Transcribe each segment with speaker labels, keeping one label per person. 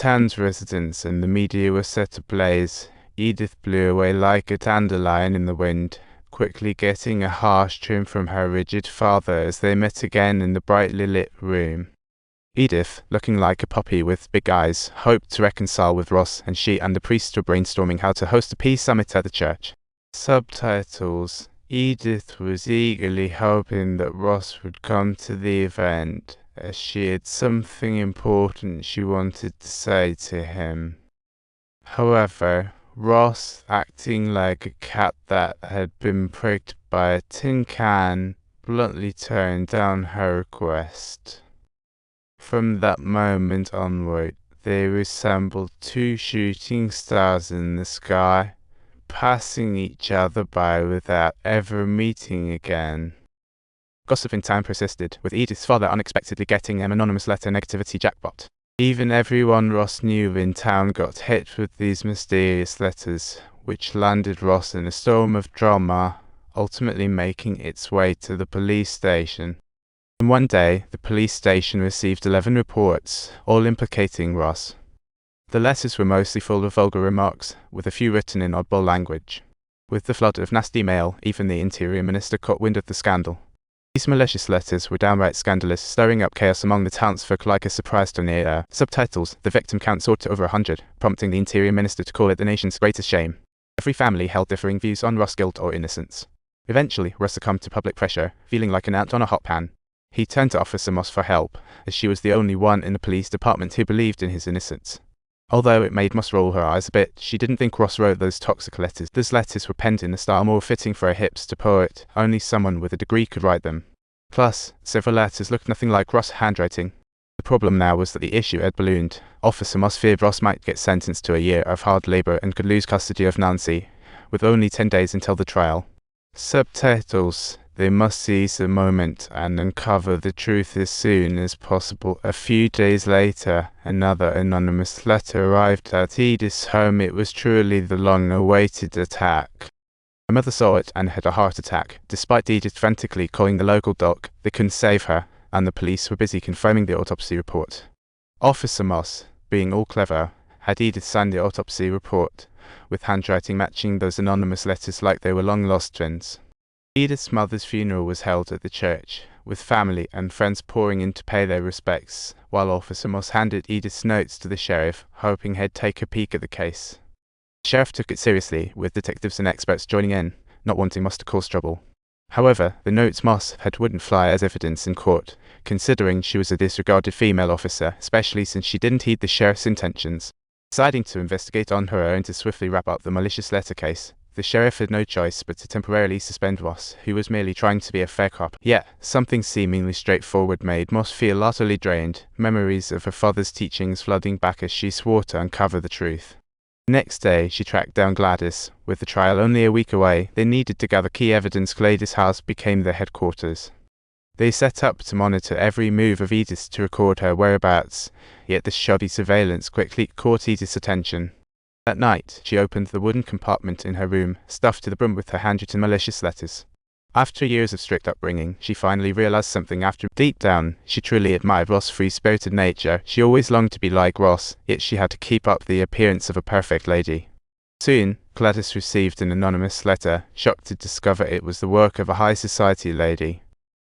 Speaker 1: town's residents and the media were set ablaze. Edith blew away like a dandelion in the wind, quickly getting a harsh trim from her rigid father as they met again in the brightly lit room. Edith, looking like a puppy with big eyes, hoped to reconcile with Ross, and she and the priest were brainstorming how to host a peace summit at the church. Subtitles. Edith was eagerly hoping that Ross would come to the event, as she had something important she wanted to say to him. However, Ross, acting like a cat that had been pricked by a tin can, bluntly turned down her request. From that moment onward, they resembled two shooting stars in the sky, passing each other by without ever meeting again. Gossip in town persisted, with Edith's father unexpectedly getting an anonymous letter negativity jackpot. Even everyone Ross knew in town got hit with these mysterious letters, which landed Ross in a storm of drama, ultimately making its way to the police station. In one day, the police station received 11 reports, all implicating Ross. The letters were mostly full of vulgar remarks, with a few written in oddball language. With the flood of nasty mail, even the Interior Minister caught wind of the scandal. These malicious letters were downright scandalous, stirring up chaos among the townsfolk like a surprise tornado. Subtitles. The victim count soared to over 100, prompting the Interior Minister to call it the nation's greatest shame. Every family held differing views on Ross' guilt or innocence. Eventually, Ross succumbed to public pressure, feeling like an ant on a hot pan. He turned to Officer Moss for help, as she was the only one in the police department who believed in his innocence. Although it made Moss roll her eyes a bit, she didn't think Ross wrote those toxic letters. Those letters were penned in a style more fitting for a hipster poet. Only someone with a degree could write them. Plus, several letters looked nothing like Ross' handwriting. The problem now was that the issue had ballooned. Officer Moss feared Ross might get sentenced to a year of hard labor and could lose custody of Nancy, with only 10 days until the trial. Subtitles. They must seize the moment and uncover the truth as soon as possible. A few days later, another anonymous letter arrived at Edith's home. It was truly the long-awaited attack. Her mother saw it and had a heart attack. Despite Edith frantically calling the local doc, they couldn't save her, and the police were busy confirming the autopsy report. Officer Moss, being all clever, had Edith sign the autopsy report, with handwriting matching those anonymous letters like they were long-lost twins. Edith's mother's funeral was held at the church, with family and friends pouring in to pay their respects, while Officer Moss handed Edith's notes to the sheriff, hoping he'd take a peek at the case. The sheriff took it seriously, with detectives and experts joining in, not wanting Moss to cause trouble. However, the notes Moss had wouldn't fly as evidence in court, considering she was a disregarded female officer, especially since she didn't heed the sheriff's intentions. Deciding to investigate on her own to swiftly wrap up the malicious letter case, the sheriff had no choice but to temporarily suspend Ross, who was merely trying to be a fair cop. Yet, something seemingly straightforward made Moss feel utterly drained, memories of her father's teachings flooding back as she swore to uncover the truth. The next day, she tracked down Gladys. With the trial only a week away, they needed to gather key evidence. Gladys' house became their headquarters. They set up to monitor every move of Edith to record her whereabouts, yet this shoddy surveillance quickly caught Edith's attention. That night, she opened the wooden compartment in her room, stuffed to the brim with her handwritten malicious letters. After years of strict upbringing, she finally realized something. Deep down, she truly admired Ross' free-spirited nature. She always longed to be like Ross, yet she had to keep up the appearance of a perfect lady. Soon, Gladys received an anonymous letter, shocked to discover it was the work of a high society lady.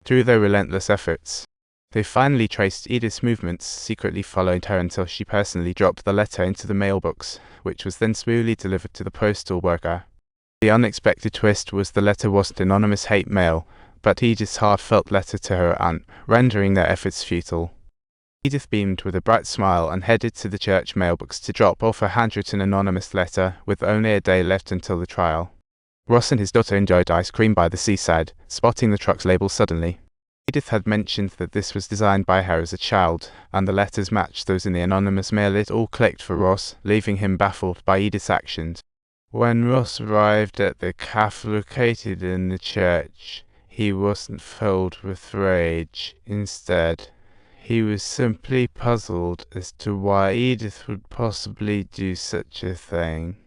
Speaker 1: Through their relentless efforts, they finally traced Edith's movements, secretly followed her until she personally dropped the letter into the mailbox, which was then smoothly delivered to the postal worker. The unexpected twist was the letter wasn't anonymous hate mail, but Edith's heartfelt letter to her aunt, rendering their efforts futile. Edith beamed with a bright smile and headed to the church mailbox to drop off her handwritten anonymous letter, with only a day left until the trial. Ross and his daughter enjoyed ice cream by the seaside, spotting the truck's label suddenly. Edith had mentioned that this was designed by her as a child, and the letters matched those in the anonymous mail. It all clicked for Ross, leaving him baffled by Edith's actions. When Ross arrived at the cafe located in the church, he wasn't filled with rage. Instead, he was simply puzzled as to why Edith would possibly do such a thing.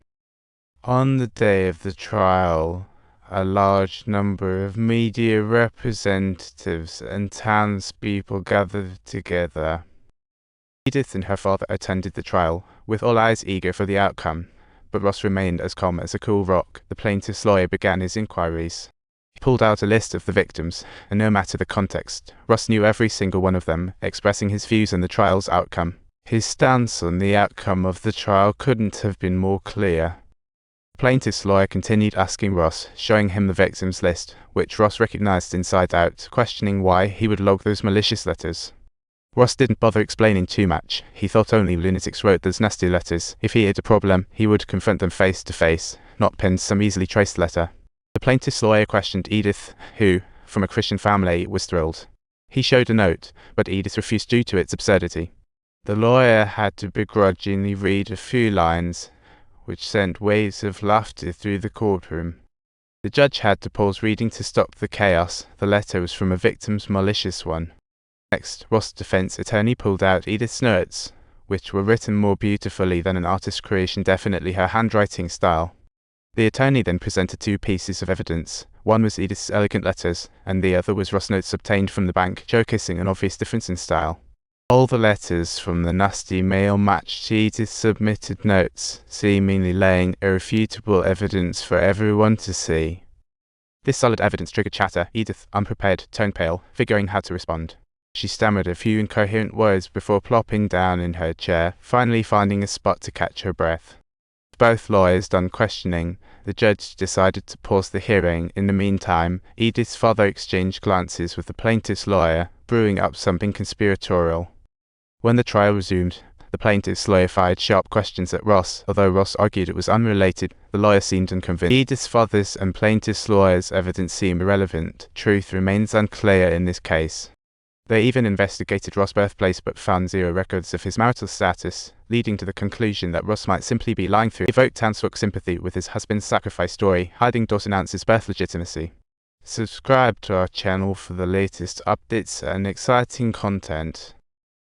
Speaker 1: On the day of the trial, a large number of media representatives and townspeople gathered together. Edith and her father attended the trial, with all eyes eager for the outcome, but Ross remained as calm as a cool rock. The plaintiff's lawyer began his inquiries. He pulled out a list of the victims, and no matter the context, Ross knew every single one of them, expressing his views on the trial's outcome. His stance on the outcome of the trial couldn't have been more clear. The plaintiff's lawyer continued asking Ross, showing him the victims' list, which Ross recognized inside out, questioning why he would log those malicious letters. Ross didn't bother explaining too much. He thought only lunatics wrote those nasty letters. If he had a problem, he would confront them face to face, not pen some easily traced letter. The plaintiff's lawyer questioned Edith, who, from a Christian family, was thrilled. He showed a note, but Edith refused due to its absurdity. The lawyer had to begrudgingly read a few lines, which sent waves of laughter through the courtroom. The judge had to pause reading to stop the chaos. The letter was from a victim's malicious one. Next, Ross' defense attorney pulled out Edith's notes, which were written more beautifully than an artist's creation, definitely her handwriting style. The attorney then presented two pieces of evidence. One was Edith's elegant letters, and the other was Ross' notes obtained from the bank, showcasing an obvious difference in style. All the letters from the nasty mail matched Edith's submitted notes, seemingly laying irrefutable evidence for everyone to see. This solid evidence triggered chatter. Edith, unprepared, turned pale, figuring how to respond. She stammered a few incoherent words before plopping down in her chair, finally finding a spot to catch her breath. With both lawyers done questioning, the judge decided to pause the hearing. In the meantime, Edith's father exchanged glances with the plaintiff's lawyer, brewing up something conspiratorial. When the trial resumed, the plaintiff's lawyer fired sharp questions at Ross. Although Ross argued it was unrelated, the lawyer seemed unconvinced. Edith's father's and plaintiff's lawyer's evidence seemed irrelevant. Truth remains unclear in this case. They even investigated Ross' birthplace but found zero records of his marital status, leading to the conclusion that Ross might simply be lying through. Evoked townsfolk sympathy with his husband's sacrifice story, hiding Dawson Ounce's birth legitimacy. Subscribe to our channel for the latest updates and exciting content.